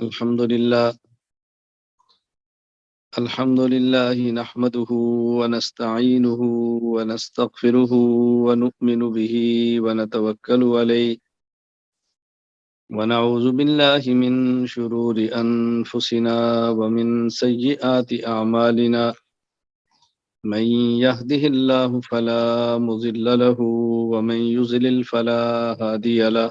الحمد لله الحمد لله نحمده ونستعينه ونستغفره ونؤمن به ونتوكل عليه ونعوذ بالله من شرور أنفسنا ومن سيئات أعمالنا من يهده الله فلا مضل له ومن يضلل فلا هادي له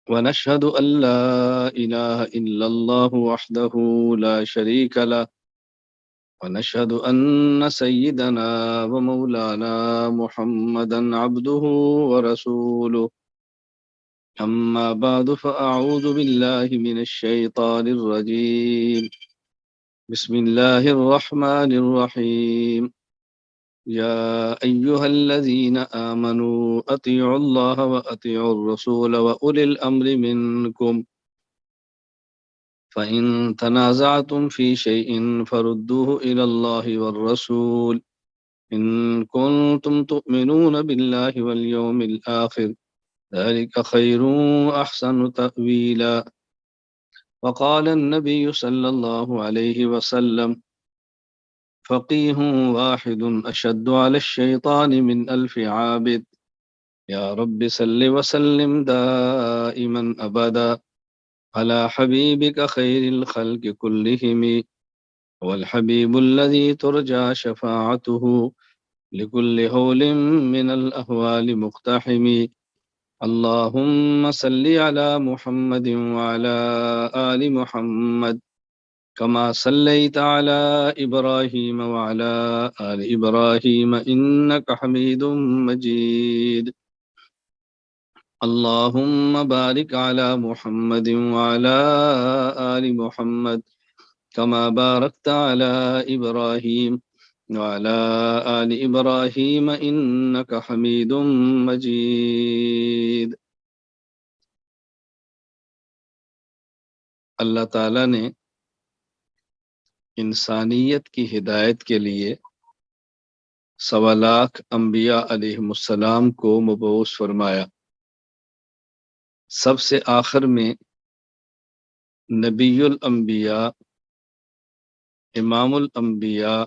ونشهد أن لا إله إلا الله وحده لا شريك له ونشهد أن سيدنا ومولانا محمدا عبده ورسوله أما بعد فأعوذ بالله من الشيطان الرجيم بسم الله الرحمن الرحيم يا أيها الذين آمنوا أطيعوا الله وأطيعوا الرسول وأولي الأمر منكم فإن تنازعتم في شيء فردوه إلى الله والرسول إن كنتم تؤمنون بالله واليوم الآخر ذلك خير أحسن تأويلا وقال النبي صلى الله عليه وسلم فقيه واحد أشد على الشيطان من ألف عابد يا رب صل وسلم دائما أبدا على حبيبك خير الخلق كلهم والحبيب الذي ترجى شفاعته لكل هول من الأهوال مقتحم اللهم صل على محمد وعلى آل محمد كما صليت على إبراهيم وعلى آل إبراهيم إنك حميد مجيد اللهم بارك على محمد وعلى آل محمد كما باركت على إبراهيم وعلى آل إبراهيم إنك حميد مجيد اللہ تعالیٰ نے انسانیت کی ہدایت کے لیے 1.25 لاکھ انبیاء علیہم السلام کو مبعوث فرمایا. سب سے آخر میں نبی الانبیاء، امام الانبیاء،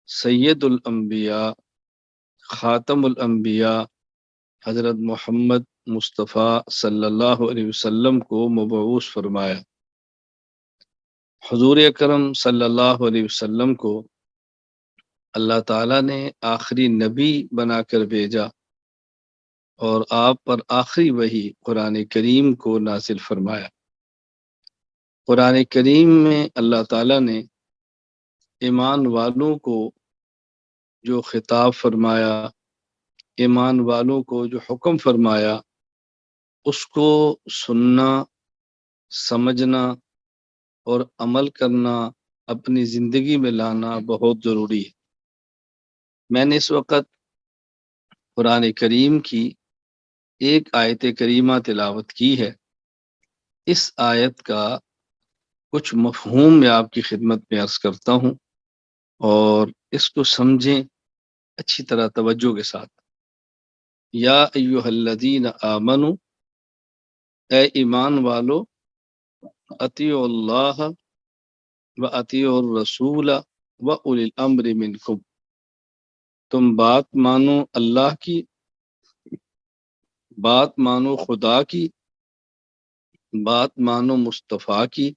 سید الانبیاء، خاتم الانبیاء حضرت محمد مصطفیٰ صلی اللہ علیہ وسلم کو مبعوث فرمایا. حضور اکرم صلی اللہ علیہ وسلم کو اللہ تعالیٰ نے آخری نبی بنا کر بھیجا اور آپ پر آخری وحی قرآن کریم کو نازل فرمایا. قرآن کریم میں اللہ تعالیٰ نے ایمان والوں کو جو خطاب فرمایا، ایمان والوں کو جو حکم فرمایا، اس کو سننا، سمجھنا اور عمل کرنا، اپنی زندگی میں لانا بہت ضروری ہے. میں نے اس وقت قرآن کریم کی ایک آیت کریمہ تلاوت کی ہے. اس آیت کا کچھ مفہوم میں آپ کی خدمت میں عرض کرتا ہوں اور اس کو سمجھیں اچھی طرح توجہ کے ساتھ. یا ایھا الذین آمنوا، اے ایمان والو، اطیعوا اللہ و اطیعوا الرسول و اولی الامر منکم، تم بات مانو اللہ کی، بات مانو خدا کی، بات مانو مصطفیٰ کی،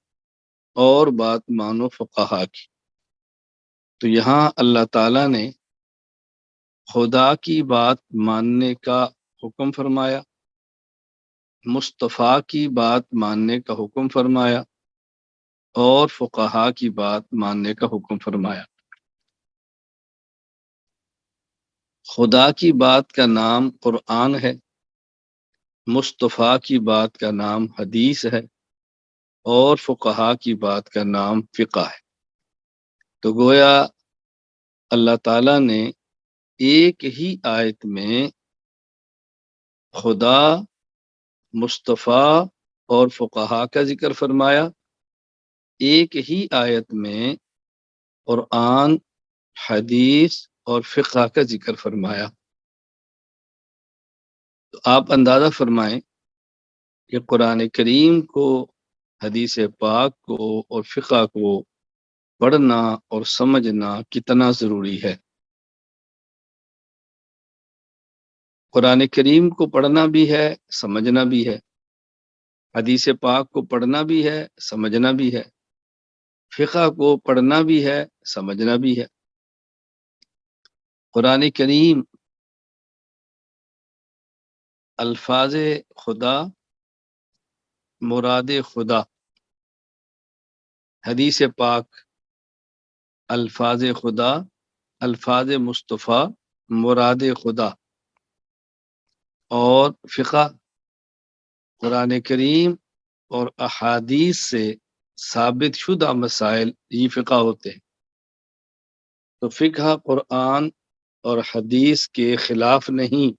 اور بات مانو فقہا کی. تو یہاں اللہ تعالیٰ نے خدا کی بات ماننے کا حکم فرمایا، مصطفیٰ کی بات ماننے کا حکم فرمایا، اور فقہا کی بات ماننے کا حکم فرمایا. خدا کی بات کا نام قرآن ہے، مصطفیٰ کی بات کا نام حدیث ہے، اور فقہا کی بات کا نام فقہ ہے. تو گویا اللہ تعالیٰ نے ایک ہی آیت میں خدا، مصطفیٰ اور فقہا کا ذکر فرمایا، ایک ہی آیت میں قرآن، حدیث اور فقہ کا ذکر فرمایا. تو آپ اندازہ فرمائیں کہ قرآن کریم کو حدیث پاک کو اور فقہ کو پڑھنا اور سمجھنا کتنا ضروری ہے۔ قرآن کریم کو پڑھنا بھی ہے، سمجھنا بھی ہے، حدیث پاک کو پڑھنا بھی ہے، سمجھنا بھی ہے، فقہ کو پڑھنا بھی ہے، سمجھنا بھی ہے۔ قرآن کریم الفاظ خدا، مراد خدا، حدیث پاک الفاظ خدا، الفاظ مصطفیٰ، مراد خدا، اور فقہ قرآن کریم اور احادیث سے ثابت شدہ مسائل، یہ فقہ ہوتے ہیں۔ تو فقہ قرآن اور حدیث کے خلاف نہیں،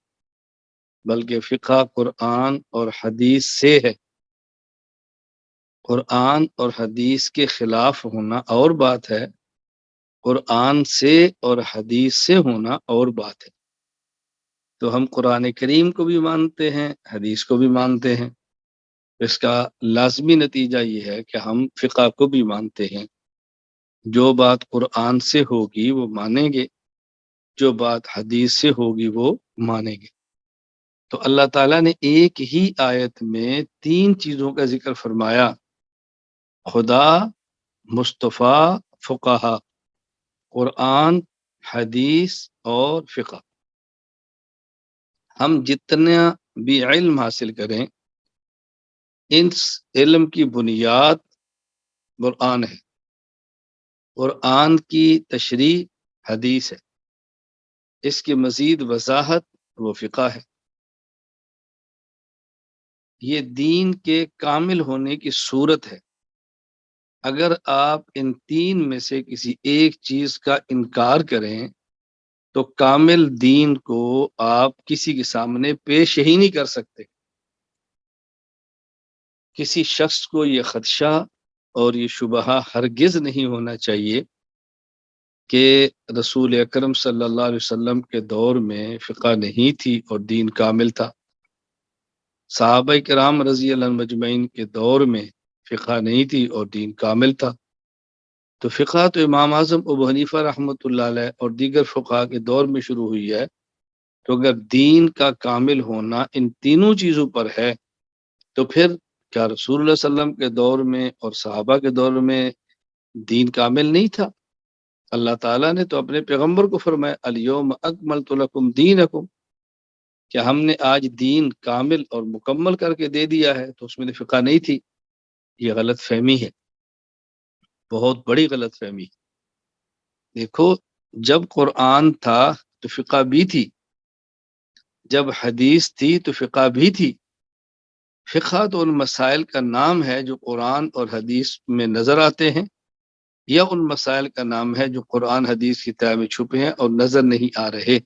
بلکہ فقہ قرآن اور حدیث سے ہے۔ قرآن اور حدیث کے خلاف ہونا اور بات ہے، قرآن سے اور حدیث سے ہونا اور بات ہے۔ تو ہم قرآن کریم کو بھی مانتے ہیں، حدیث کو بھی مانتے ہیں۔ اس کا لازمی نتیجہ یہ ہے کہ ہم فقہ کو بھی مانتے ہیں۔ جو بات قرآن سے ہوگی وہ مانیں گے، جو بات حدیث سے ہوگی وہ مانیں گے۔ تو اللہ تعالیٰ نے ایک ہی آیت میں 3 چیزوں کا ذکر فرمایا: خدا، مصطفیٰ، فقہا، قرآن، حدیث اور فقہ۔ ہم جتنا بھی علم حاصل کریں، اس علم کی بنیاد قرآن ہے، قرآن کی تشریح حدیث ہے، اس کی مزید وضاحت وہ فقہ ہے۔ یہ دین کے کامل ہونے کی صورت ہے۔ اگر آپ ان 3 میں سے کسی ایک چیز کا انکار کریں تو کامل دین کو آپ کسی کے سامنے پیش ہی نہیں کر سکتے۔ کسی شخص کو یہ خدشہ اور یہ شبہہ ہرگز نہیں ہونا چاہیے کہ رسول اکرم صلی اللہ علیہ وسلم کے دور میں فقہ نہیں تھی اور دین کامل تھا۔ صحابہ کرام رضی اللہ عنہم مجمعین کے دور میں فقہ نہیں تھی اور دین کامل تھا۔ تو فقہ تو امام اعظم ابو حنیفہ رحمۃ اللہ علیہ اور دیگر فقہا کے دور میں شروع ہوئی ہے۔ تو اگر دین کا کامل ہونا ان تینوں چیزوں پر ہے تو پھر کیا رسول اللہ صلی اللہ علیہ وسلم کے دور میں اور صحابہ کے دور میں دین کامل نہیں تھا؟ اللہ تعالیٰ نے تو اپنے پیغمبر کو فرمایا الیوم اکملت لکم دینکم، کہ ہم نے آج دین کامل اور مکمل کر کے دے دیا ہے۔ تو اس میں فقہ نہیں تھی، یہ غلط فہمی ہے، بہت بڑی غلط فہمی۔ دیکھو، جب قرآن تھا تو فقہ بھی تھی، جب حدیث تھی تو فقہ بھی تھی۔ فقہ تو ان مسائل کا نام ہے جو قرآن اور حدیث میں نظر آتے ہیں، یا ان مسائل کا نام ہے جو قرآن حدیث کی تہ میں چھپے ہیں اور نظر نہیں آ رہے۔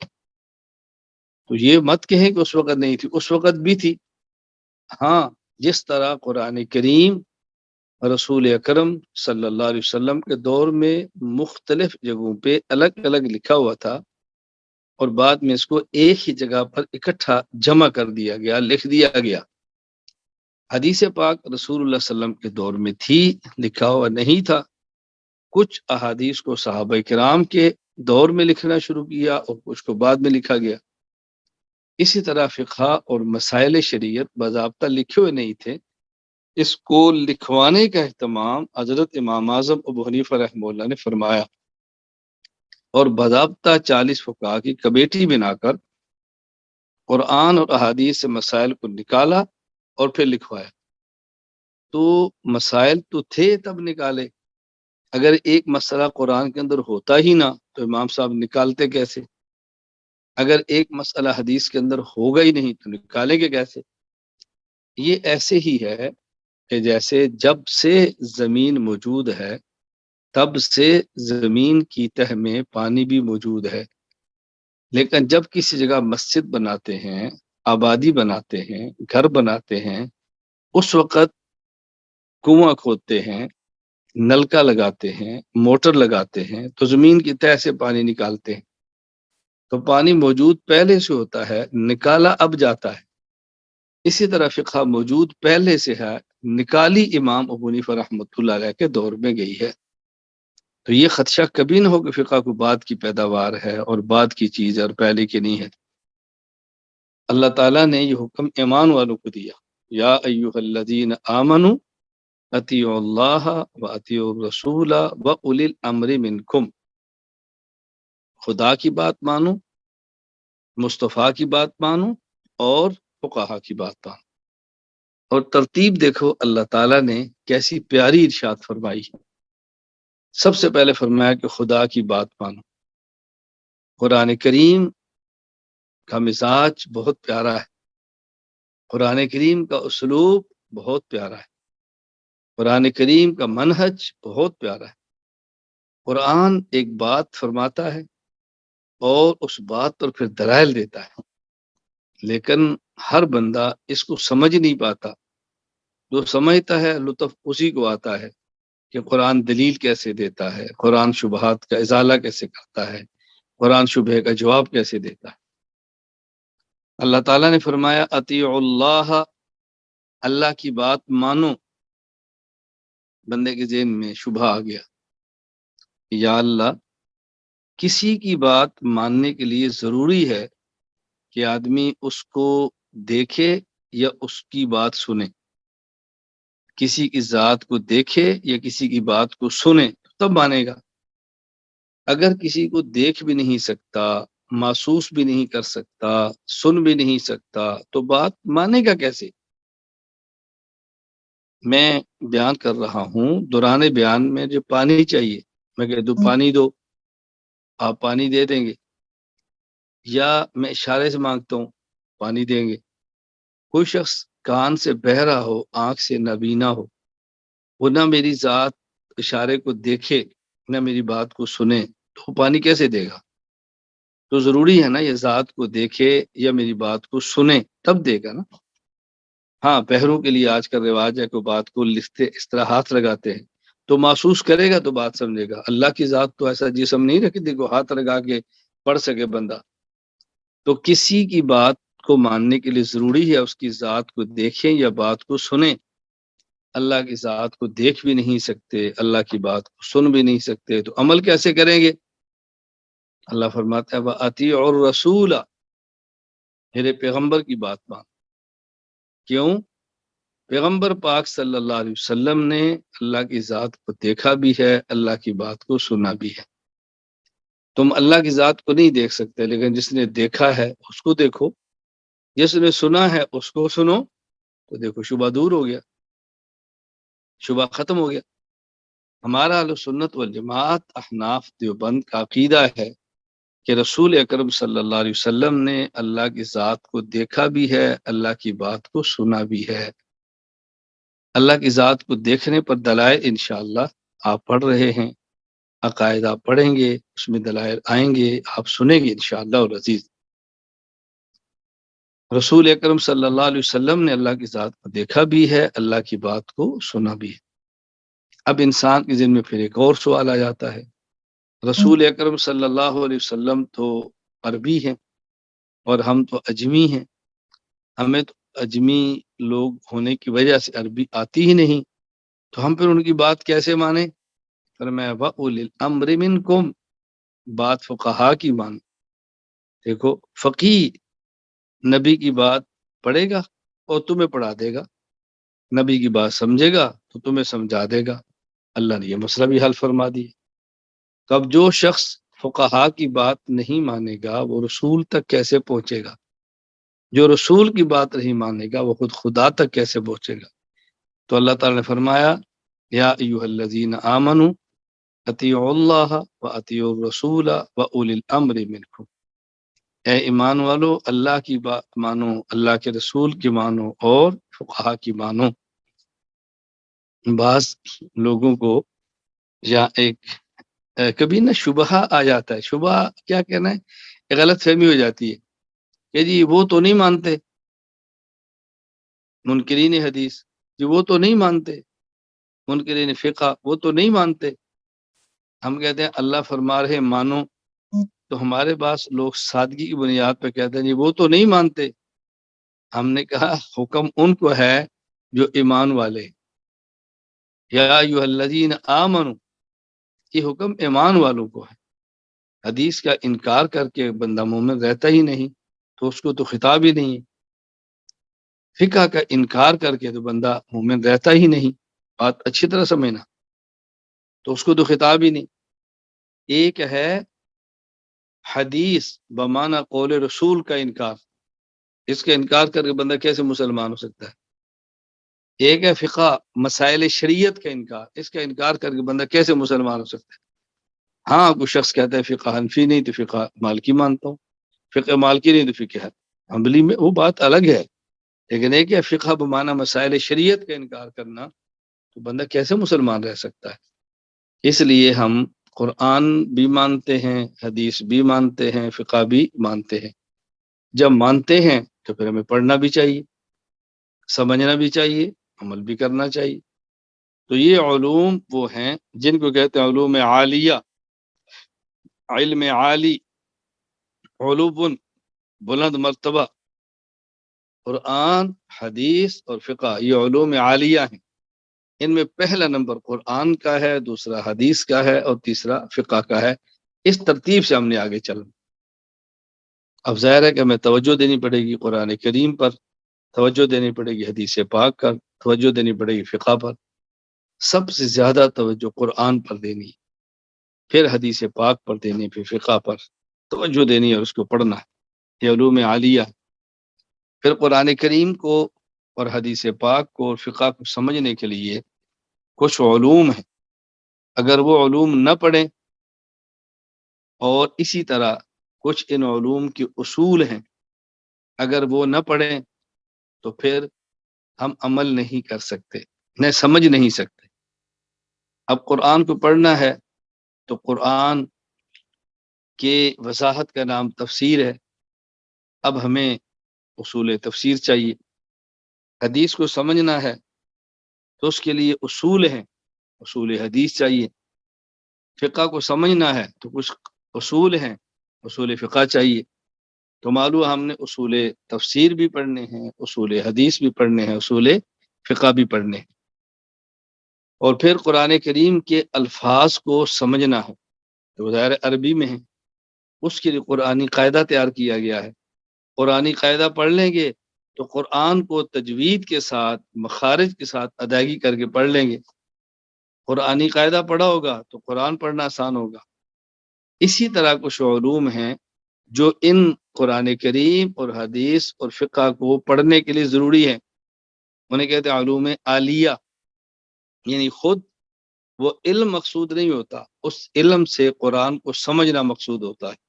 تو یہ مت کہیں کہ اس وقت نہیں تھی، اس وقت بھی تھی۔ ہاں، جس طرح قرآن کریم رسول اکرم صلی اللہ علیہ وسلم کے دور میں مختلف جگہوں پہ الگ الگ لکھا ہوا تھا، اور بعد میں اس کو ایک ہی جگہ پر اکٹھا جمع کر دیا گیا، لکھ دیا گیا۔ حدیث پاک رسول اللہ صلی اللہ علیہ وسلم کے دور میں تھی، لکھا ہوا نہیں تھا۔ کچھ احادیث کو صحابہ کرام کے دور میں لکھنا شروع کیا اور کچھ کو بعد میں لکھا گیا۔ اسی طرح فقہ اور مسائل شریعت باضابطہ لکھے ہوئے نہیں تھے، اس کو لکھوانے کا اہتمام حضرت امام اعظم ابو حنیفہ رحمہ اللہ نے فرمایا، اور باضابطہ 40 فقہا کی کمیٹی بنا کر قرآن اور احادیث سے مسائل کو نکالا اور پھر لکھوایا۔ تو مسائل تو تھے تب نکالے، اگر ایک مسئلہ قرآن کے اندر ہوتا ہی نہ تو امام صاحب نکالتے کیسے؟ اگر ایک مسئلہ حدیث کے اندر ہوگا ہی نہیں تو نکالیں گے کیسے؟ یہ ایسے ہی ہے کہ جیسے جب سے زمین موجود ہے تب سے زمین کی تہ میں پانی بھی موجود ہے، لیکن جب کسی جگہ مسجد بناتے ہیں، آبادی بناتے ہیں، گھر بناتے ہیں، اس وقت کنواں کھودتے ہیں، نلکا لگاتے ہیں، موٹر لگاتے ہیں، تو زمین کی تہ سے پانی نکالتے ہیں۔ تو پانی موجود پہلے سے ہوتا ہے، نکالا اب جاتا ہے۔ اسی طرح فقہ موجود پہلے سے ہے، نکالی امام ابو حنیفہ رحمۃ اللہ علیہ کے دور میں گئی ہے۔ تو یہ خدشہ کبھی نہ ہو کہ فقہ کو بعد کی پیداوار ہے اور بعد کی چیز ہے اور پہلے کی نہیں ہے۔ اللہ تعالیٰ نے یہ حکم ایمان والوں کو دیا، یا ایہا الذین آمنوا اطیعوا اللہ و اطیعوا الرسول و اولی الامر منکم، خدا کی بات مانو، مصطفیٰ کی بات مانو، اور فقہا کی بات مانو۔ اور ترتیب دیکھو اللہ تعالیٰ نے کیسی پیاری ارشاد فرمائی۔ سب سے پہلے فرمایا کہ خدا کی بات مانو۔ قرآن کریم کا مزاج بہت پیارا ہے، قرآن کریم کا اسلوب بہت پیارا ہے، قرآن کریم کا منہج بہت پیارا ہے۔ قرآن ایک بات فرماتا ہے اور اس بات پر پھر دلائل دیتا ہے، لیکن ہر بندہ اس کو سمجھ نہیں پاتا۔ جو سمجھتا ہے لطف اسی کو آتا ہے کہ قرآن دلیل کیسے دیتا ہے، قرآن شبہات کا ازالہ کیسے کرتا ہے، قرآن شبہ کا جواب کیسے دیتا ہے۔ اللہ تعالیٰ نے فرمایا اطیعوا اللہ، اللہ کی بات مانو۔ بندے کے ذہن میں شبہ آ گیا، یا اللہ، کسی کی بات ماننے کے لیے ضروری ہے کہ آدمی اس کو دیکھے یا اس کی بات سنے؟ کسی کی ذات کو دیکھے یا کسی کی بات کو سنے تب مانے گا۔ اگر کسی کو دیکھ بھی نہیں سکتا، محسوس بھی نہیں کر سکتا، سن بھی نہیں سکتا، تو بات مانے گا کیسے؟ میں بیان کر رہا ہوں، دوران بیان میں جو پانی چاہیے، میں کہہ دوں پانی دو، آپ پانی دے دیں گے، یا میں اشارے سے مانگتا ہوں پانی دیں گے۔ کوئی شخص کان سے بہرا ہو، آنکھ سے نابینا ہو، وہ نہ میری ذات اشارے کو دیکھے نہ میری بات کو سنے، تو وہ پانی کیسے دے گا؟ تو ضروری ہے نا یہ ذات کو دیکھے یا میری بات کو سنے تب دے گا نا۔ ہاں، بہروں کے لیے آج کل رواج ہے کہ وہ بات کو لکھتے اس طرح ہاتھ لگاتے ہیں، تو محسوس کرے گا تو بات سمجھے گا۔ اللہ کی ذات تو ایسا جسم نہیں رکھی دیکھو ہاتھ لگا کے پڑھ سکے بندہ۔ تو کسی کی بات کو ماننے کے لیے ضروری ہے اس کی ذات کو دیکھیں یا بات کو سنیں۔ اللہ کی ذات کو دیکھ بھی نہیں سکتے، اللہ کی بات کو سن بھی نہیں سکتے، تو عمل کیسے کریں گے؟ اللہ فرماتا ہے وَأَطِيعُوا الرَّسُولَ، میرے پیغمبر کی بات مان۔ کیوں؟ پیغمبر پاک صلی اللہ علیہ وسلم نے اللہ کی ذات کو دیکھا بھی ہے، اللہ کی بات کو سنا بھی ہے۔ تم اللہ کی ذات کو نہیں دیکھ سکتے، لیکن جس نے دیکھا ہے اس کو دیکھو، جس نے سنا ہے اس کو سنو، تو دیکھو شبہ دور ہو گیا، شبہ ختم ہو گیا۔ ہمارا اہل سنت والجماعت احناف دیوبند کا عقیدہ ہے کہ رسول اکرم صلی اللہ علیہ وسلم نے اللہ کی ذات کو دیکھا بھی ہے، اللہ کی بات کو سنا بھی ہے۔ اللہ کی ذات کو دیکھنے پر دلائل انشاءاللہ آپ پڑھ رہے ہیں، عقائد آپ پڑھیں گے، اس میں دلائل آئیں گے، آپ سنیں گے انشاءاللہ العزیز۔ رسول اکرم صلی اللہ علیہ وسلم نے اللہ کی ذات کو دیکھا بھی ہے، اللہ کی بات کو سنا بھی ہے۔ اب انسان کے ذہن میں پھر ایک اور سوال آ جاتا ہے، رسول اکرم صلی اللہ علیہ وسلم تو عربی ہیں اور ہم تو اجمی ہیں، ہمیں تو اجمی لوگ ہونے کی وجہ سے عربی آتی ہی نہیں، تو ہم پھر ان کی بات کیسے مانیں؟ فرمایا وَأُولِي الْأَمْرِ مِنْكُمْ، بات فقہا کی مان۔ دیکھو فقیہ نبی کی بات پڑھے گا اور تمہیں پڑھا دے گا، نبی کی بات سمجھے گا تو تمہیں سمجھا دے گا۔ اللہ نے یہ مسئلہ بھی حل فرما دی۔ تو اب جو شخص فقہا کی بات نہیں مانے گا وہ رسول تک کیسے پہنچے گا؟ جو رسول کی بات نہیں مانے گا وہ خود خدا تک کیسے پہنچے گا؟ تو اللہ تعالیٰ نے فرمایا یا ایھا الذین آمنوا اطیعوا اللہ و اطیعوا الرسول و اولی الامر منکم، اے ایمان والو اللہ کی بات مانو، اللہ کے رسول کی مانو اور فقہا کی مانو۔ بعض لوگوں کو یا ایک کبھی نہ شبہ آ جاتا ہے، شبہ کیا کہنا ہے، ایک غلط فہمی ہو جاتی ہے کہ جی وہ تو نہیں مانتے، منکرین حدیث جی وہ تو نہیں مانتے، منکرین فقہ وہ تو نہیں مانتے۔ ہم کہتے ہیں اللہ فرما رہے مانو، تو ہمارے پاس لوگ سادگی کی بنیاد پہ کہتے ہیں جی وہ تو نہیں مانتے، ہم نے کہا حکم ان کو ہے جو ایمان والے، یا ایھا الذین آمنوا، یہ حکم ایمان والوں کو ہے۔ حدیث کا انکار کر کے بندہ مومن رہتا ہی نہیں، تو اس کو تو خطاب ہی نہیں ہے۔ فقہ کا انکار کر کے تو بندہ مومن رہتا ہی نہیں، بات اچھی طرح سمجھنا، تو اس کو تو خطاب ہی نہیں۔ ایک ہے حدیث بمعنی قول رسول کا انکار، اس کا انکار کر کے بندہ کیسے مسلمان ہو سکتا ہے؟ ایک ہے فقہ مسائل شریعت کا انکار، اس کا انکار کر کے بندہ کیسے مسلمان ہو سکتا ہے؟ ہاں کوئی شخص کہتا ہے فقہ حنفی نہیں تو فقہ مالکی مانتا ہوں، فقہ مالکی نہیں تو فقہ حنبلی میں، وہ بات الگ ہے۔ لیکن ایک ہے فقہ بمعنی مسائل شریعت کا انکار کرنا، تو بندہ کیسے مسلمان رہ سکتا ہے؟ اس لیے ہم قرآن بھی مانتے ہیں، حدیث بھی مانتے ہیں، فقہ بھی مانتے ہیں۔ جب مانتے ہیں تو پھر ہمیں پڑھنا بھی چاہیے، سمجھنا بھی چاہیے، عمل بھی کرنا چاہیے۔ تو یہ علوم وہ ہیں جن کو کہتے ہیں علوم عالیہ، علم عالی، علوم بلند مرتبہ۔ قرآن، حدیث اور فقہ یہ علوم عالیہ ہیں۔ ان میں پہلا نمبر قرآن کا ہے، دوسرا حدیث کا ہے، اور تیسرا فقہ کا ہے۔ اس ترتیب سے ہم نے آگے چلنا۔ اب ظاہر ہے کہ ہمیں توجہ دینی پڑے گی قرآن کریم پر، توجہ دینی پڑے گی حدیث پاک پر، توجہ دینی پڑے گی فقہ پر۔ سب سے زیادہ توجہ قرآن پر دینی، پھر حدیث پاک پر دینی، پھر فقہ پر توجہ دینی ہے اور اس کو پڑھنا ہے۔ یہ علوم عالیہ۔ پھر قرآن کریم کو اور حدیث پاک کو اور فقہ کو سمجھنے کے لیے کچھ علوم ہیں، اگر وہ علوم نہ پڑھیں، اور اسی طرح کچھ ان علوم کے اصول ہیں، اگر وہ نہ پڑھیں تو پھر ہم عمل نہیں کر سکتے، نہ سمجھ نہیں سکتے۔ اب قرآن کو پڑھنا ہے تو قرآن کے وضاحت کا نام تفسیر ہے، اب ہمیں اصول تفسیر چاہیے۔ حدیث کو سمجھنا ہے تو اس کے لیے اصول ہیں، اصول حدیث چاہیے۔ فقہ کو سمجھنا ہے تو کچھ اصول ہیں، اصول فقہ چاہیے۔ تو معلوم ہم نے اصول تفسیر بھی پڑھنے ہیں، اصول حدیث بھی پڑھنے ہیں، اصول فقہ بھی پڑھنے ہیں۔ اور پھر قرآن کریم کے الفاظ کو سمجھنا ہے، تو ظاہر عربی میں ہے، اس کے لیے قرآنی قاعدہ تیار کیا گیا ہے۔ قرآنی قاعدہ پڑھ لیں گے تو قرآن کو تجوید کے ساتھ، مخارج کے ساتھ ادائیگی کر کے پڑھ لیں گے۔ قرآنی قاعدہ پڑھا ہوگا تو قرآن پڑھنا آسان ہوگا۔ اسی طرح کچھ علوم ہیں جو ان قرآن کریم اور حدیث اور فقہ کو پڑھنے کے لیے ضروری ہیں، انہیں کہتے ہیں علوم عالیہ۔ یعنی خود وہ علم مقصود نہیں ہوتا، اس علم سے قرآن کو سمجھنا مقصود ہوتا ہے۔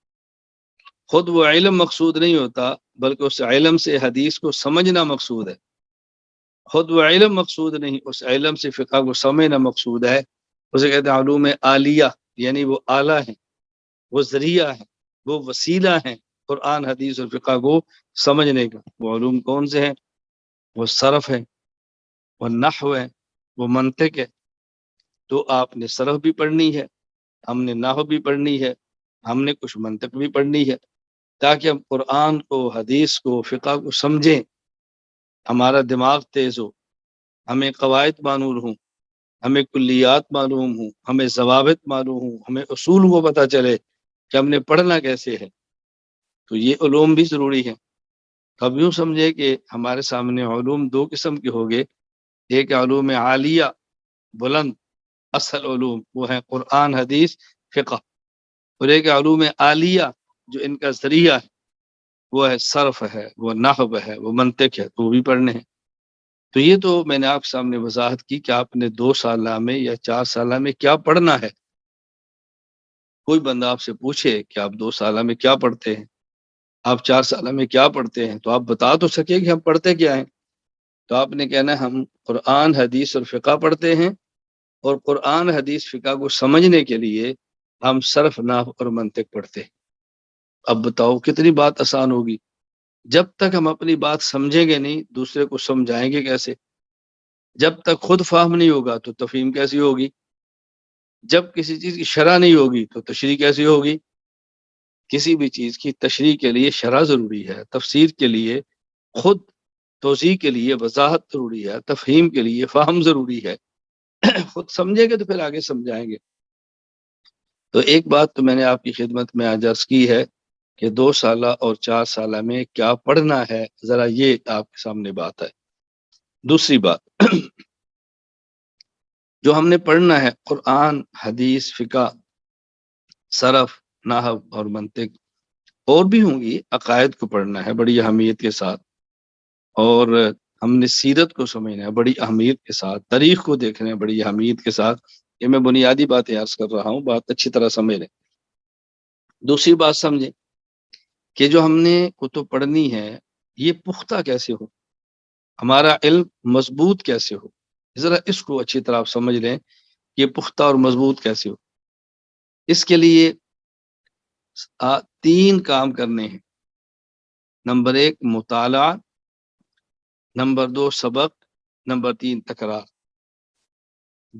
خود وہ علم مقصود نہیں ہوتا، بلکہ اس علم سے حدیث کو سمجھنا مقصود ہے۔ خود وہ علم مقصود نہیں، اس علم سے فقہ کو سمجھنا مقصود ہے۔ اسے کہتے ہیں علوم عالیہ، یعنی وہ اعلیٰ ہیں، وہ ذریعہ ہیں، وہ وسیلہ ہیں قرآن، حدیث اور فقہ کو سمجھنے کا۔ وہ علوم کون سے ہیں؟ وہ صرف ہے، وہ نحو ہے، وہ منطق ہے۔ تو آپ نے صرف بھی پڑھنی ہے، ہم نے نحو بھی پڑھنی ہے، ہم نے کچھ منطق بھی پڑھنی ہے، تاکہ ہم قرآن کو، حدیث کو، فقہ کو سمجھیں، ہمارا دماغ تیز ہو، ہمیں قواعد معلوم ہوں، ہمیں کلیات معلوم ہوں، ہمیں ضوابط معلوم ہوں، ہمیں اصول کو پتہ چلے کہ ہم نے پڑھنا کیسے ہے۔ تو یہ علوم بھی ضروری ہے۔ اب یوں سمجھے کہ ہمارے سامنے علوم دو قسم کے ہو گئے، ایک علوم عالیہ بلند اصل علوم، وہ ہیں قرآن، حدیث، فقہ، اور ایک علوم عالیہ جو ان کا ذریعہ ہے، وہ ہے صرف ہے، وہ نحو ہے، وہ منطق ہے، تو وہ بھی پڑھنے ہیں۔ تو یہ تو میں نے آپ کے سامنے وضاحت کی کہ آپ نے 2 سالہ میں یا 4 سالہ میں کیا پڑھنا ہے۔ کوئی بندہ آپ سے پوچھے کہ آپ 2 سالہ میں کیا پڑھتے ہیں، آپ 4 سالہ میں کیا پڑھتے ہیں، تو آپ بتا تو سکے کہ ہم پڑھتے کیا ہیں۔ تو آپ نے کہنا ہم قرآن، حدیث اور فقہ پڑھتے ہیں، اور قرآن، حدیث، فقہ کو سمجھنے کے لیے ہم صرف، نحو اور منطق پڑھتے ہیں۔ اب بتاؤ کتنی بات آسان ہوگی۔ جب تک ہم اپنی بات سمجھیں گے نہیں، دوسرے کو سمجھائیں گے کیسے؟ جب تک خود فہم نہیں ہوگا تو تفہیم کیسی ہوگی؟ جب کسی چیز کی شرح نہیں ہوگی تو تشریح کیسی ہوگی؟ کسی بھی چیز کی تشریح کے لیے شرح ضروری ہے، تفسیر کے لیے خود توضیح کے لیے وضاحت ضروری ہے، تفہیم کے لیے فہم ضروری ہے۔ خود سمجھیں گے تو پھر آگے سمجھائیں گے۔ تو ایک بات تو میں نے آپ کی خدمت میں آج عرض کی ہے کہ 2 سالہ اور 4 سالہ میں کیا پڑھنا ہے، ذرا یہ آپ کے سامنے بات ہے۔ دوسری بات جو ہم نے پڑھنا ہے، قرآن، حدیث، فقہ، صرف، نحو اور منطق، اور بھی ہوں گی، عقائد کو پڑھنا ہے بڑی اہمیت کے ساتھ، اور ہم نے سیرت کو سمجھنا ہے بڑی اہمیت کے ساتھ، تاریخ کو دیکھنا ہے بڑی اہمیت کے ساتھ۔ یہ میں بنیادی باتیں عرض کر رہا ہوں، بات اچھی طرح سمجھ لیں۔ دوسری بات سمجھیں کہ جو ہم نے کتب پڑھنی ہے یہ پختہ کیسے ہو، ہمارا علم مضبوط کیسے ہو، ذرا اس کو اچھی طرح آپ سمجھ لیں کہ یہ پختہ اور مضبوط کیسے ہو۔ اس کے لیے 3 کام کرنے ہیں۔ نمبر 1 مطالعہ، نمبر 2 سبق، نمبر 3 تکرار۔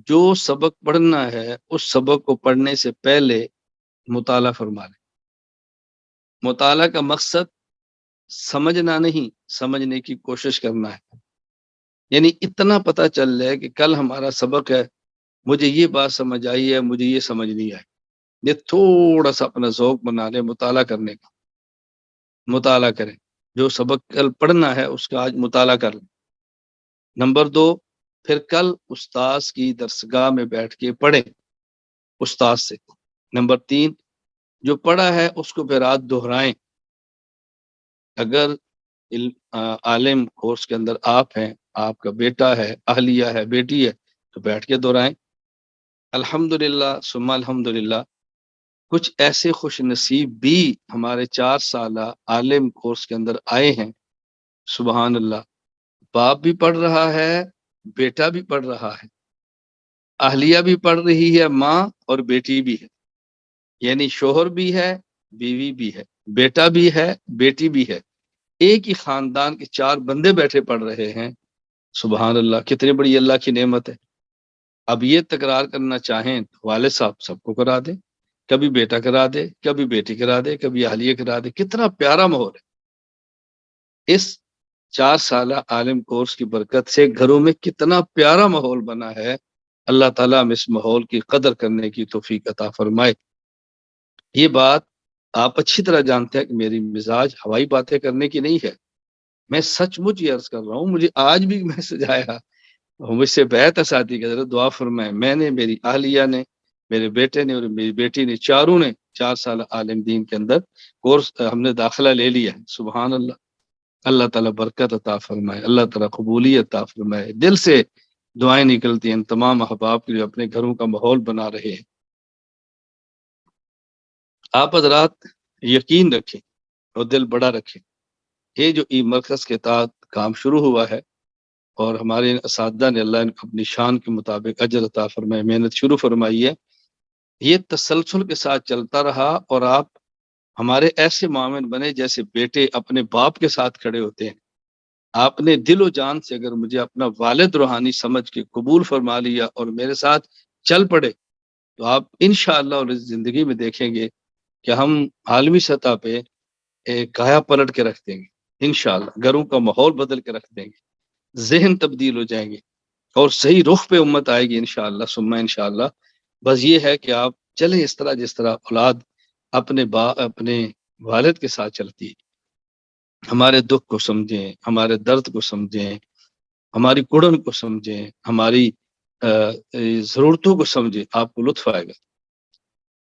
جو سبق پڑھنا ہے اس سبق کو پڑھنے سے پہلے مطالعہ فرما لیں۔ مطالعہ کا مقصد سمجھنا نہیں، سمجھنے کی کوشش کرنا ہے۔ یعنی اتنا پتہ چل جائے کہ کل ہمارا سبق ہے، مجھے یہ بات سمجھ آئی ہے، مجھے یہ سمجھ نہیں آئی۔ یہ تھوڑا سا اپنا ذوق بنا لیں مطالعہ کرنے کا، مطالعہ کریں۔ جو سبق کل پڑھنا ہے اس کا آج مطالعہ کر لیں۔ نمبر 2 پھر کل استاذ کی درسگاہ میں بیٹھ کے پڑھیں استاذ سے۔ نمبر 3 جو پڑھا ہے اس کو پھر رات دہرائیں۔ اگر عالم کورس کے اندر آپ ہیں، آپ کا بیٹا ہے، اہلیہ ہے، بیٹی ہے، تو بیٹھ کے دہرائیں۔ الحمدللہ ثم الحمدللہ کچھ ایسے خوش نصیب بھی ہمارے 4 سالہ عالم کورس کے اندر آئے ہیں، سبحان اللہ، باپ بھی پڑھ رہا ہے، بیٹا بھی پڑھ رہا ہے، اہلیہ بھی پڑھ رہی ہے، ماں اور بیٹی بھی ہے، یعنی شوہر بھی ہے، بیوی بھی ہے، بیٹا بھی ہے، بیٹی بھی ہے، ایک ہی خاندان کے 4 بندے بیٹھے پڑھ رہے ہیں۔ سبحان اللہ، کتنی بڑی اللہ کی نعمت ہے۔ اب یہ تکرار کرنا چاہیں تو والد صاحب سب کو کرا دیں، کبھی بیٹا کرا دے، کبھی بیٹی کرا دے، کبھی اہلیہ کرا دے۔ کتنا پیارا ماحول ہے۔ اس 4 سالہ عالم کورس کی برکت سے گھروں میں کتنا پیارا ماحول بنا ہے۔ اللہ تعالیٰ ہم اس ماحول کی قدر کرنے کی توفیق عطا فرمائے۔ یہ بات آپ اچھی طرح جانتے ہیں کہ میری مزاج ہوائی باتیں کرنے کی نہیں ہے، میں سچ مچ یہ عرض کر رہا ہوں۔ مجھے آج بھی میسج آیا، مجھ سے بیعت اساتی کہ حضرت دعا فرمائے، میں نے، میری اہلیہ نے، میرے بیٹے نے اور میری بیٹی نے، چاروں نے 4 سال عالم دین کے اندر کورس ہم نے داخلہ لے لیا ہے۔ سبحان اللہ، اللہ تعالیٰ برکت عطا فرمائے، اللہ تعالیٰ قبولیت عطا فرمائے۔ دل سے دعائیں نکلتی ہیں ان تمام احباب کے جو اپنے گھروں کا ماحول بنا رہے ہیں۔ آپ حضرات یقین رکھیں اور دل بڑا رکھیں، یہ جو ای مرکز کے تحت کام شروع ہوا ہے اور ہمارے اساتذہ نے اللہ ان کو اپنی شان کے مطابق اجر عطا فرمائے، محنت شروع فرمائی ہے، یہ تسلسل کے ساتھ چلتا رہا اور آپ ہمارے ایسے معاون بنے جیسے بیٹے اپنے باپ کے ساتھ کھڑے ہوتے ہیں۔ آپ نے دل و جان سے اگر مجھے اپنا والد روحانی سمجھ کے قبول فرما لیا اور میرے ساتھ چل پڑے تو آپ انشاءاللہ اور اس زندگی میں دیکھیں گے کہ ہم عالمی سطح پہ ایک کایا پلٹ کے رکھ دیں گے انشاءاللہ، گھروں کا ماحول بدل کے رکھ دیں گے، ذہن تبدیل ہو جائیں گے اور صحیح رخ پہ امت آئے گی انشاءاللہ ثم انشاءاللہ۔ بس یہ ہے کہ آپ چلیں اس طرح جس طرح اولاد اپنے والد کے ساتھ چلتی ہے۔ ہمارے دکھ کو سمجھیں، ہمارے درد کو سمجھیں، ہماری کڑن کو سمجھیں، ہماری ضرورتوں کو سمجھیں، آپ کو لطف آئے گا۔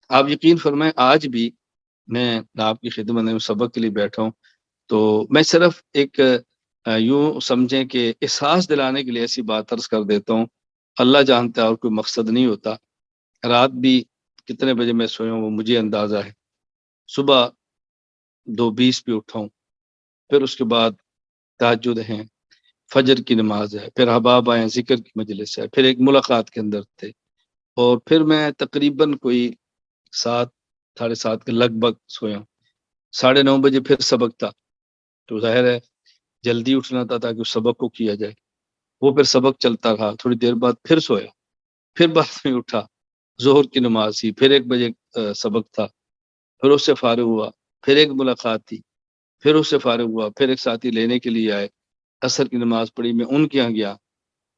آپ یقین فرمائیں آج بھی میں آپ کی خدمت میں سبق کے لیے بیٹھا ہوں تو میں صرف ایک یوں سمجھیں کہ احساس دلانے کے لیے ایسی بات عرض کر دیتا ہوں، اللہ جانتا ہے اور کوئی مقصد نہیں ہوتا۔ رات بھی کتنے بجے میں سویا ہوں وہ مجھے اندازہ ہے، صبح 2:20 پہ اٹھا ہوں، پھر اس کے بعد تہجد ہے، فجر کی نماز ہے، پھر احباب آئے، ذکر کی مجلس ہے، پھر ایک ملاقات کے اندر تھے، اور پھر میں تقریباً کوئی 7 ساڑھے 7 کے لگ بھگ سویا ہوں۔ 9:30 بجے پھر سبق تھا تو ظاہر ہے جلدی اٹھنا تھا تاکہ اس سبق کو کیا جائے، وہ پھر سبق چلتا رہا، تھوڑی دیر بعد پھر سویا، پھر بعد میں اٹھا، ظہر کی نماز تھی، پھر 1 بجے سبق تھا، پھر اس سے فارغ ہوا، پھر ایک ملاقات تھی، پھر اس سے فارغ ہوا، پھر ایک ساتھی لینے کے لیے آئے، عصر کی نماز پڑھی، میں ان کے یہاں گیا،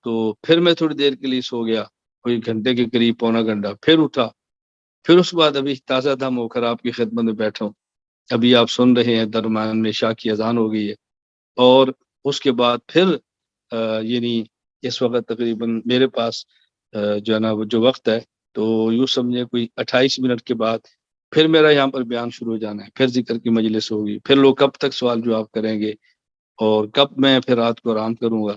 تو پھر میں تھوڑی دیر کے لیے سو گیا، کوئی گھنٹے کے قریب، پونا گھنٹہ، پھر اٹھا، پھر اس کے بعد ابھی تازہ دم ہو کر آپ کی خدمت میں بیٹھا ہوں۔ ابھی آپ سن رہے ہیں درمیان میں عشاء کی اذان ہو گئی ہے، اور اس کے بعد پھر یعنی اس وقت تقریباً میرے پاس جو ہے نا وہ جو وقت ہے، تو یوں سمجھے کوئی 28 منٹ کے بعد پھر میرا یہاں پر بیان شروع ہو جانا ہے، پھر ذکر کی مجلس ہوگی، پھر لوگ کب تک سوال جواب کریں گے، اور کب میں پھر رات کو آرام کروں گا،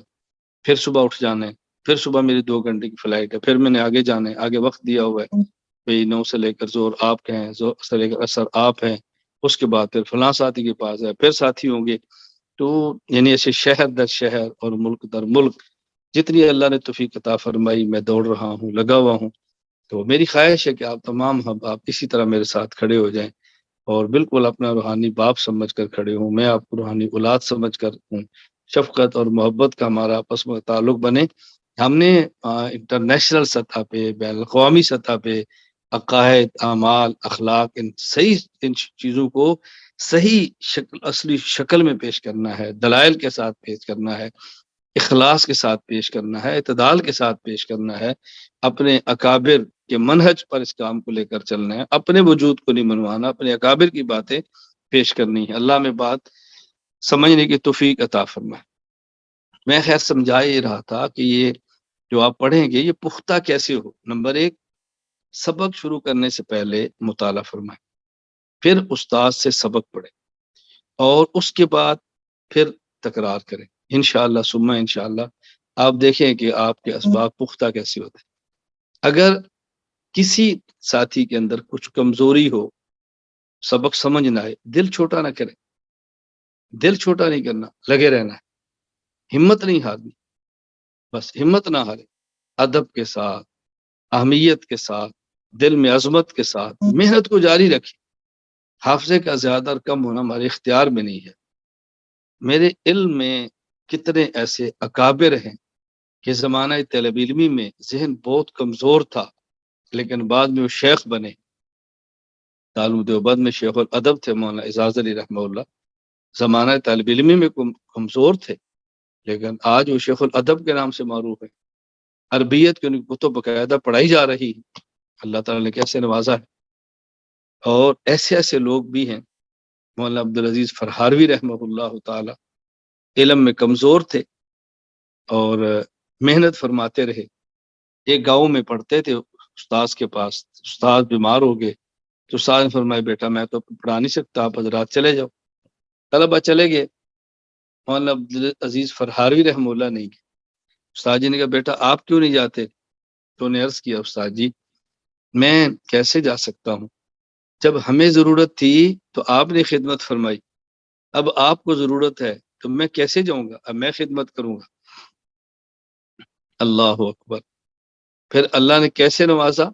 پھر صبح اٹھ جانا ہے، پھر صبح میری 2 گھنٹے کی فلائٹ ہے، پھر میں نے آگے جانا ہے، آگے وقت دیا ہوا ہے بھئی 9 سے لے کر زور آپ کے ہیں، زور سے لے کر اثر آپ ہیں، اس کے بعد پھر فلاں ساتھی کے پاس ہے، پھر ساتھی ہوں گے، تو یعنی ایسے شہر در شہر اور ملک در ملک جتنی اللہ نے توفیق عطا فرمائی میں دوڑ رہا ہوں، لگا ہوا ہوں۔ تو میری خواہش ہے کہ آپ تمام آپ اسی طرح میرے ساتھ کھڑے ہو جائیں، اور بالکل اپنا روحانی باپ سمجھ کر کھڑے ہوں، میں آپ کو روحانی اولاد سمجھ کر ہوں، شفقت اور محبت کا ہمارا آپس میں تعلق بنے۔ ہم نے انٹرنیشنل سطح پہ، بین الاقوامی سطح پہ عقائد، اعمال، اخلاق، ان چیزوں کو صحیح شکل، اصلی شکل میں پیش کرنا ہے، دلائل کے ساتھ پیش کرنا ہے، اخلاص کے ساتھ پیش کرنا ہے، اعتدال کے ساتھ پیش کرنا ہے، اپنے اکابر کے منہج پر اس کام کو لے کر چلنا ہے، اپنے وجود کو نہیں منوانا، اپنے اکابر کی باتیں پیش کرنی ہے۔ اللہ میں بات سمجھنے کی توفیق عطا فرمائے۔ میں خیر سمجھا یہ رہا تھا کہ یہ جو آپ پڑھیں گے یہ پختہ کیسے ہو۔ نمبر 1، سبق شروع کرنے سے پہلے مطالعہ فرمائیں، پھر استاد سے سبق پڑھیں، اور اس کے بعد پھر تکرار کریں، انشاءاللہ ثم انشاءاللہ آپ دیکھیں کہ آپ کے اسباق پختہ کیسے ہوتے ہیں۔ اگر کسی ساتھی کے اندر کچھ کمزوری ہو، سبق سمجھ نہ آئے، دل چھوٹا نہ کریں، دل چھوٹا نہیں کرنا، لگے رہنا ہے، ہمت نہیں ہارنی، بس ہمت نہ ہارے، ادب کے ساتھ، اہمیت کے ساتھ، دل میں عظمت کے ساتھ محنت کو جاری رکھیں۔ حافظے کا زیادہ اور کم ہونا ہمارے اختیار میں نہیں ہے۔ میرے علم میں کتنے ایسے اکابر ہیں کہ زمانہ طالب علمی میں ذہن بہت کمزور تھا، لیکن بعد میں وہ شیخ بنے۔ دارالعلوم دیوبند میں شیخ الادب تھے مولانا اعزاز علی رحمہ اللہ، زمانہ طالب علمی میں کمزور تھے، لیکن آج وہ شیخ الادب کے نام سے معروف ہے، عربیت کی ان کی کتب باقاعدہ پڑھائی جا رہی ہے۔ اللہ تعالیٰ نے کیسے نوازا ہے۔ اور ایسے ایسے لوگ بھی ہیں، مولانا عبدالعزیز فرہاروی رحمہ اللہ تعالی علم میں کمزور تھے اور محنت فرماتے رہے۔ ایک گاؤں میں پڑھتے تھے استاذ کے پاس، استاد بیمار ہو گئے تو استاد نے فرمایا بیٹا میں تو پڑھا نہیں سکتا، آپ حضرات چلے جاؤ۔ طلبہ چلے گئے، مولانا عبدالعزیز فرہاروی رحمہ اللہ نہیں گئے۔ استاد جی نے کہا بیٹا آپ کیوں نہیں جاتے؟ تو انہوں نے عرض کیا استاد جی میں کیسے جا سکتا ہوں، جب ہمیں ضرورت تھی تو آپ نے خدمت فرمائی، اب آپ کو ضرورت ہے تو میں کیسے جاؤں گا، اب میں خدمت کروں گا۔ اللہ اکبر۔ پھر اللہ نے کیسے نوازا،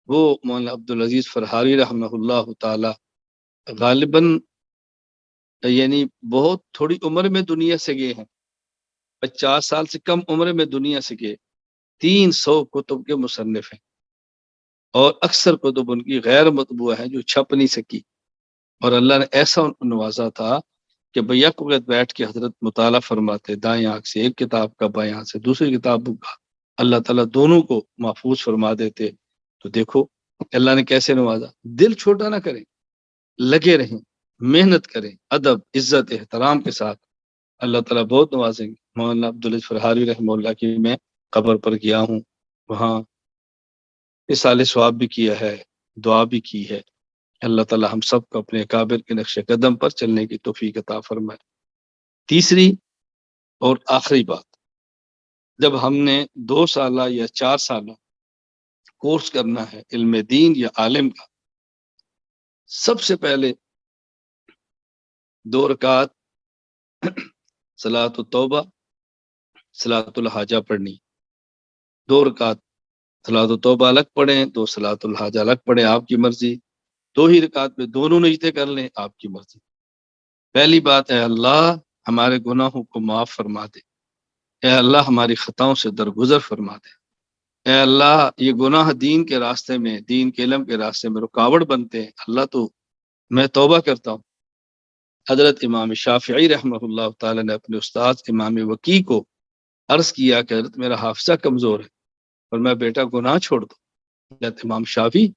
وہ مولانا عبدالعزیز فرہاروی رحمہ اللہ تعالی غالباً یعنی بہت تھوڑی عمر میں دنیا سے گئے ہیں، 50 سال سے کم عمر میں دنیا سے گئے، 300 کتب کے مصنف ہیں، اور اکثر کتب ان کی غیر مطبوع ہیں جو چھپ نہیں سکی، اور اللہ نے ایسا ان کو نوازا تھا کہ بیک وقت بیٹھ کے حضرت مطالعہ فرماتے، دائیں آنکھ سے ایک کتاب کا، بائیں آنکھ سے دوسری کتاب کا، اللہ تعالیٰ دونوں کو محفوظ فرما دیتے۔ تو دیکھو اللہ نے کیسے نوازا۔ دل چھوٹا نہ کریں، لگے رہیں، محنت کریں، ادب، عزت، احترام کے ساتھ، اللہ تعالیٰ بہت نوازیں گے۔ مولانا عبدالعزیز فرہاروی رحمہ اللہ کی میں قبر پر گیا ہوں، وہاں اصالہ ثواب بھی کیا ہے، دعا بھی کی ہے۔ اللہ تعالیٰ ہم سب کو اپنے اکابر کے نقش قدم پر چلنے کی توفیق عطا فرمائے۔ تیسری اور آخری بات، جب ہم نے 2 سالہ یا 4 سالہ کورس کرنا ہے علم دین یا عالم کا، سب سے پہلے 2 رکعت صلاۃ التوبہ، صلاۃ الحاجہ پڑھنی، 2 رکعت صلاۃ التوبہ الگ پڑھیں، 2 صلاۃ الحاجہ الگ پڑھیں، آپ کی مرضی، 2 ہی رکعت میں دونوں نجدے کر لیں، آپ کی مرضی۔ پہلی بات ہے اللہ ہمارے گناہوں کو معاف فرما دے، اے اللہ ہماری خطاؤں سے درگزر فرما دے، اے اللہ یہ گناہ دین کے راستے میں، دین کے علم کے راستے میں رکاوٹ بنتے ہیں، اللہ تو میں توبہ کرتا ہوں، حضرت امام شافعی رحمہ اللہ تعالی نے اپنے استاد امام وکی کو عرض کیا کہ حضرت میرا حافظہ کمزور ہے اور میں بیٹا گناہ چھوڑ دوں. حضرت امام شافعی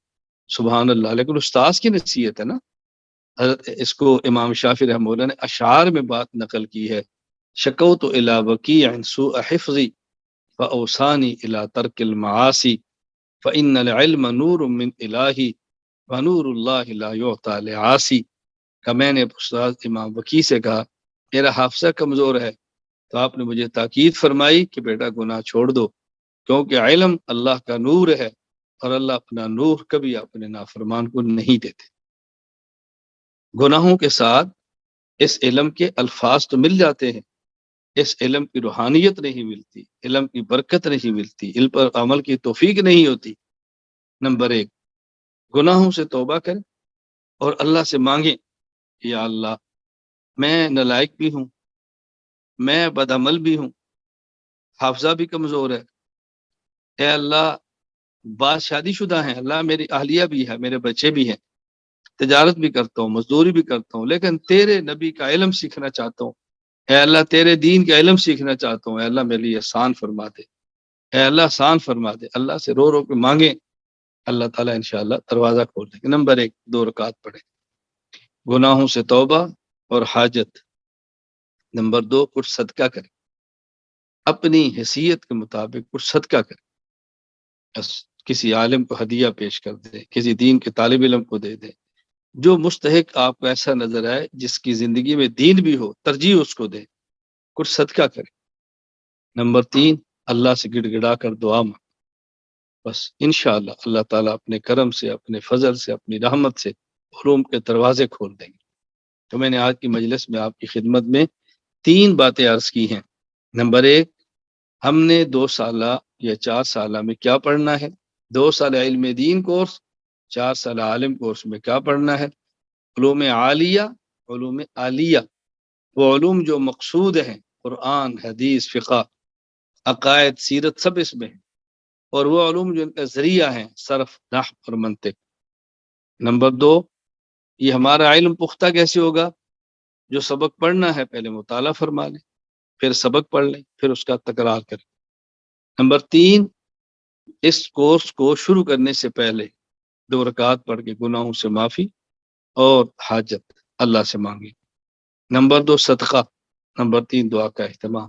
سبحان اللہ، لیکن استاذ کی نصیحت ہے نا. حضرت اس کو امام شافعی رحمہ اللہ نے اشعار میں بات نقل کی ہے. شکوت الی وکیع سوء حفظی فاوصانی الی ترک المعاصی فان العلم نور من الہی ونور اللہ لا یعطی لعاصی. کہ میں نے استاد امام وکی سے کہا میرا حافظہ کمزور ہے، تو آپ نے مجھے تاکید فرمائی کہ بیٹا گناہ چھوڑ دو، کیونکہ علم اللہ کا نور ہے اور اللہ اپنا نور کبھی اپنے نافرمان کو نہیں دیتے. گناہوں کے ساتھ اس علم کے الفاظ تو مل جاتے ہیں، اس علم کی روحانیت نہیں ملتی، علم کی برکت نہیں ملتی، علم پر عمل کی توفیق نہیں ہوتی. نمبر 1، گناہوں سے توبہ کریں اور اللہ سے مانگیں یا اللہ میں نالائق بھی ہوں، میں بد عمل بھی ہوں، حافظہ بھی کمزور ہے، اے اللہ بعض شادی شدہ ہیں، اللہ میری اہلیہ بھی ہے، میرے بچے بھی ہیں، تجارت بھی کرتا ہوں، مزدوری بھی کرتا ہوں، لیکن تیرے نبی کا علم سیکھنا چاہتا ہوں. اے اللہ تیرے دین کا علم سیکھنا چاہتا ہوں، اے اللہ میرے لیے آسان فرما دے، اے اللہ آسان فرما دے. اللہ سے رو رو کے مانگیں، اللہ تعالیٰ انشاءاللہ دروازہ کھول دے گا. نمبر 1، 2 رکعت پڑھیں، گناہوں سے توبہ اور حاجت. نمبر 2، کچھ صدقہ کریں، اپنی حیثیت کے مطابق کچھ صدقہ کریں. بس کسی عالم کو ہدیہ پیش کر دیں، کسی دین کے طالب علم کو دے دیں، جو مستحق آپ کو ایسا نظر آئے جس کی زندگی میں دین بھی ہو، ترجیح اس کو دیں، کچھ صدقہ کریں. نمبر 3، اللہ سے گڑ گڑا کر دعا مانگ. بس انشاءاللہ اللہ تعالیٰ اپنے کرم سے، اپنے فضل سے، اپنی رحمت سے علوم کے دروازے کھول دیں گے. تو میں نے آج کی مجلس میں آپ کی خدمت میں 3 باتیں عرض کی ہیں. نمبر 1، ہم نے 2 سالہ یا 4 سالہ میں کیا پڑھنا ہے. 2 سال علم دین کورس، 4 سال عالم کورس میں کیا پڑھنا ہے. علوم عالیہ، علوم عالیہ، وہ علوم جو مقصود ہیں، قرآن، حدیث، فقہ، عقائد، سیرت، سب اس میں ہیں. اور وہ علوم جو ان کا ذریعہ ہیں، صرف، نحو اور منطق. نمبر 2، یہ ہمارا علم پختہ کیسے ہوگا. جو سبق پڑھنا ہے پہلے مطالعہ فرما لیں، پھر سبق پڑھ لیں، پھر اس کا تکرار کریں. نمبر 3، اس کورس کو شروع کرنے سے پہلے 2 رکعت پڑھ کے گناہوں سے معافی اور حاجت اللہ سے مانگیں. نمبر 2، صدقہ. نمبر 3، دعا کا اہتمام.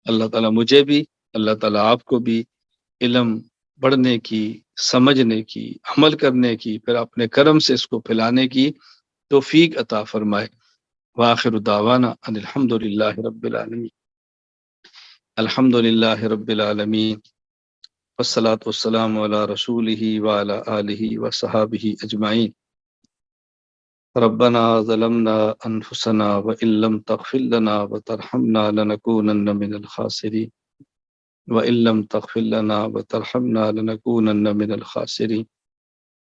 اللہ تعالیٰ مجھے بھی، اللہ تعالیٰ آپ کو بھی علم پڑھنے کی، سمجھنے کی، عمل کرنے کی، پھر اپنے کرم سے اس کو پھیلانے کی توفیق عطا فرمائے. وآخر دعوانا ان الحمد للہ رب العالمین. الحمد للہ رب العالمین والصلاة والسلام علی رسولہ وعلی آلہ وصحابہ اجمعین. ربنا ظلمنا انفسنا وان لم تغفر لنا وترحمنا لنكونن من الخاسرین وان لم تغفر لنا وترحمنا لنكونن من الخاسرین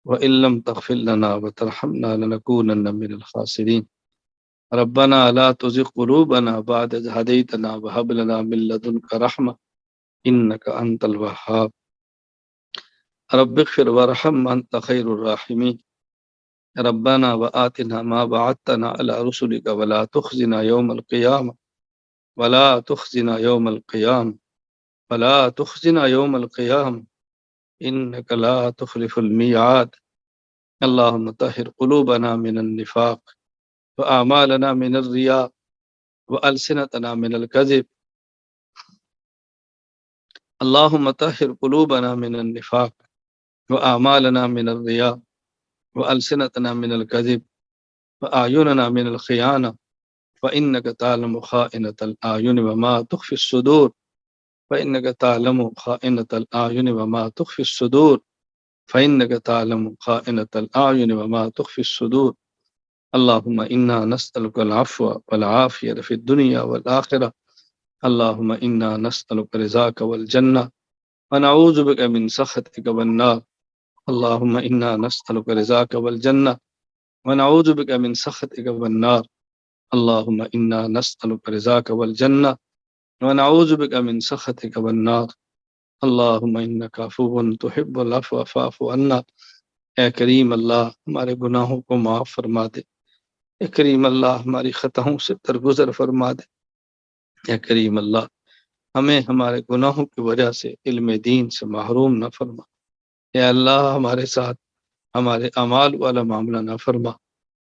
وان لم تغفر لنا وترحمنا لنكونن من الخاسرین. ربنا لا تزغ قلوبنا بعد إذ هديتنا وهب لنا من لدنك رحمة إنك أنت الوهاب. رب اغفر وارحم أنت خير الراحمين. ربنا وآتنا ما وعدتنا على رسلك ولا تخزنا يوم القيامة ولا تخزنا يوم القيامة ولا تخزنا يوم القيامة إنك لا تخلف الميعاد. اللهم طهر قلوبنا من النفاق وأعمالنا من الرياء وألسنتنا من الكذب. اللهم طهر قلوبنا من النفاق وأعمالنا من الرياء وألسنتنا من الكذب وأعيننا من الخيانة فإنك تعلم خائنة الأعين وما تخفي الصدور فإنك تعلم خائنة الأعين وما تخفي الصدور فإنك تعلم خائنة الأعين وما تخفي الصدور. اللهم إنا نسألك العفو والعافية في الدنيا والآخرة. اللهم إنا نسألك رضاك والجنة ونعوذ بك من سخطك والنار. اللهم إنا نسألك رضاك والجنة ونعوذ بك من سخطك والنار. اللهم إنا نسألك رضاك والجنة ونعوذ بك من سخطك والنار. اللهم إنك عفو تحب العفو فاعف عنا. اے کریم اللہ ہمارے گناہوں کو معاف فرما دے، اے کریم اللہ ہماری خطاؤں سے درگزر فرما دے۔ اے کریم اللہ ہمیں ہمارے گناہوں کی وجہ سے علم دین سے محروم نہ فرما۔ اے اللہ ہمارے ساتھ ہمارے اعمال والا معاملہ نہ فرما۔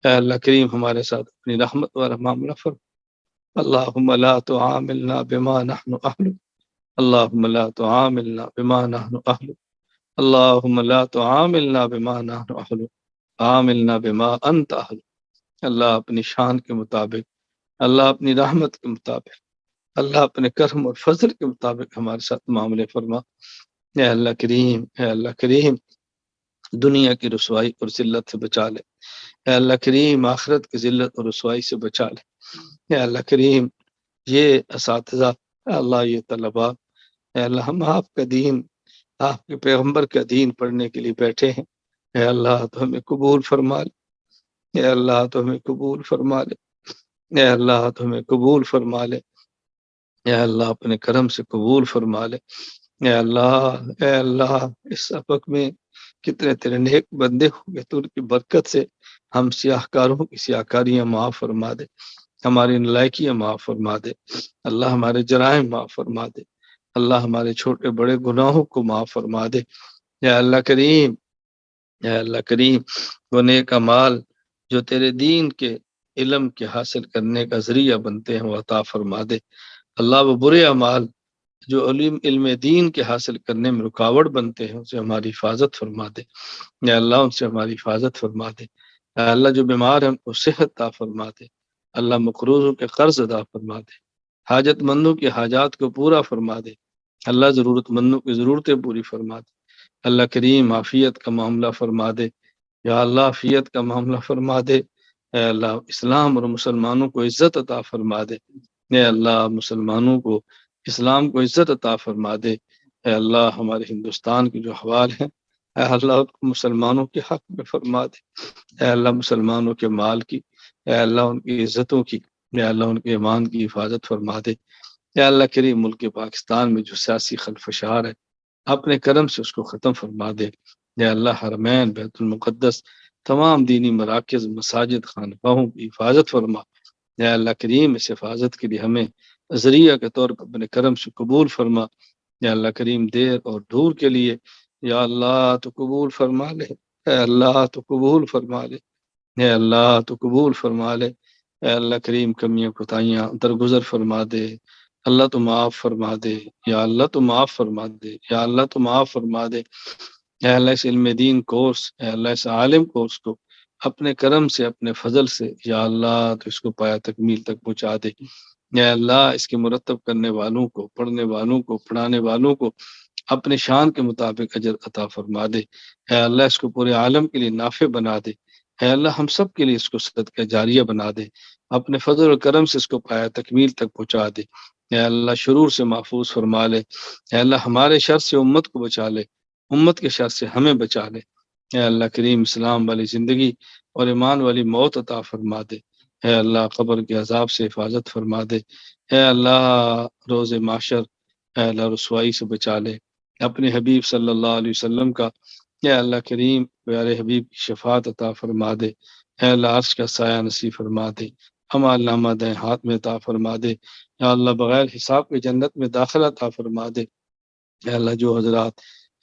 اے اللہ کریم ہمارے ساتھ اپنی رحمت والا معاملہ فرما۔ اللہم لا تعاملنا بما نحن اہل، اللہم لا تعاملنا بما نحن اہل، اللہم لا تعاملنا بما نحن اہل، عاملنا بما انت اہل۔ اللہ اپنی شان کے مطابق، اللہ اپنی رحمت کے مطابق، اللہ اپنے کرم اور فضل کے مطابق ہمارے ساتھ معاملے فرما۔ اے اللہ کریم، اے اللہ کریم دنیا کی رسوائی اور ذلت سے بچا لے۔ اے اللہ کریم آخرت کی ذلت اور رسوائی سے بچا لے۔ اے اللہ کریم یہ اساتذہ، اے اللہ یہ طلباء، اے اللہ ہم آپ کا دین، آپ کے پیغمبر کا دین پڑھنے کے لیے بیٹھے ہیں۔ اے اللہ تو ہمیں قبول فرما لے، اے اللہ تو ہمیں قبول فرما لے، اے اللہ تو ہمیں قبول فرما لے، اے اللہ اپنے کرم سے قبول فرما لے۔ اے اللہ، اے اللہ اس سبق میں کتنے تیرے نیک بندے ہوں گے، تو ان کی برکت سے ہم سیاہ کاروں کی سیاہ کاریاں معاف فرما دے، ہماری نالائکیاں معاف فرما دے، اللہ ہمارے جرائم معاف فرما دے، اللہ ہمارے چھوٹے بڑے گناہوں کو معاف فرما دے۔ اے اللہ کریم، اے اللہ کریم وہ نیک اعمال جو تیرے دین کے علم کے حاصل کرنے کا ذریعہ بنتے ہیں وہ عطا فرما دے۔ اللہ وہ برے اعمال جو علم دین کے حاصل کرنے میں رکاوٹ بنتے ہیں اسے ہماری حفاظت فرما دے۔ یا اللہ ان سے ہماری حفاظت فرما دے۔ یا اللہ جو بیمار ہیں ان کو صحت عطا فرما دے۔ اللہ مقروضوں کے قرض ادا فرما دے، حاجت مندوں کی حاجات کو پورا فرما دے، اللہ ضرورت مندوں کی ضرورتیں پوری فرما دے۔ اللہ کریم عافیت کا معاملہ فرما دے، یا اللہ عافیت کا معاملہ فرما دے۔ اے اللہ اسلام اور مسلمانوں کو عزت عطا فرما دے۔ اے اللہ مسلمانوں کو، اسلام کو عزت عطا فرما دے۔ اے اللہ ہمارے ہندوستان کے جو حوال ہیں، اے اللہ ان کو مسلمانوں کے حق میں فرما دے۔ اے اللہ مسلمانوں کے مال کی، اے اللہ ان کی عزتوں کی، اے اللہ ان کے ایمان کی حفاظت فرما دے۔ اے اللہ کریم ملک پاکستان میں جو سیاسی خلفشار ہے اپنے کرم سے اس کو ختم فرما دے۔ اے اللہ حرمین، بیت المقدس، تمام دینی مراکز، مساجد، خانقاہوں کی حفاظت فرما۔ یا اللہ کریم اس حفاظت کے لیے ہمیں ذریعہ کے طور پر اپنے کرم سے قبول فرما۔ یا اللہ کریم دیر اور دور کے لیے، یا اللہ تو قبول فرما لے، اے اللہ تو قبول فرما لے، اے اللہ تو قبول فرما لے۔ اے اللہ کریم کمیاں کوتاہیاں درگزر فرما دے، اللہ تو معاف فرما دے، یا اللہ تو معاف فرما دے، یا اللہ تو معاف فرما دے۔ اے اللہ اس علم دین کورس، اے اللہ اس عالم کورس کو اپنے کرم سے، اپنے فضل سے، یا اللہ تو اس کو پایا تکمیل تک پہنچا دے۔ اے اللہ اس کے مرتب کرنے والوں کو، پڑھنے والوں کو، پڑھانے والوں کو اپنے شان کے مطابق اجر عطا فرما دے۔ اے اللہ اس کو پورے عالم کے لیے نافع بنا دے۔ اے اللہ ہم سب کے لیے اس کو صدقہ جاریہ بنا دے، اپنے فضل و کرم سے اس کو پایا تکمیل تک پہنچا دے۔ اے اللہ شرور سے محفوظ فرما لے، اے اللہ ہمارے شر سے امت کو بچا لے، امت کے شر سے ہمیں بچا لے۔ اے اللہ کریم اسلام والی زندگی اور ایمان والی موت عطا فرما دے۔ اے اللہ قبر کے عذاب سے حفاظت فرما دے۔ اے اللہ روز معاشر، اے اللہ رسوائی سے بچا لے، اپنے حبیب صلی اللہ علیہ وسلم کا، اے اللہ کریم پیارے حبیب کی شفاعت عطا فرما دے۔ اے اللہ عرش کا سایہ نصیب فرما دے، عمل نامہ دائیں ہاتھ میں عطا فرما دے۔ یا اللہ بغیر حساب کے جنت میں داخلہ عطا فرما دے۔ اے اللہ جو حضرات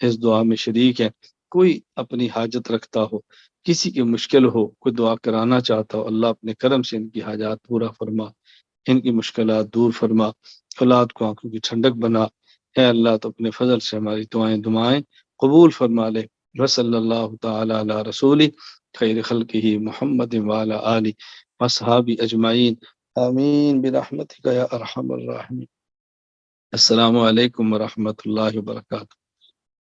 اس دعا میں شریک ہیں، کوئی اپنی حاجت رکھتا ہو، کسی کی مشکل ہو، کوئی دعا کرانا چاہتا ہو، اللہ اپنے کرم سے ان کی حاجات پورا فرما، ان کی مشکلات دور فرما، اولاد کو آنکھوں کی ٹھنڈک بنا۔ اے اللہ تو اپنے فضل سے ہماری دعائیں قبول فرما لے۔ وصلی اللہ تعالی علی رسولی خیر خلقہ محمد وعلی آلہ وصحابہ اجمعین، آمین برحمتک یا ارحم الراحمین۔ السلام علیکم ورحمۃ اللہ وبرکاتہ۔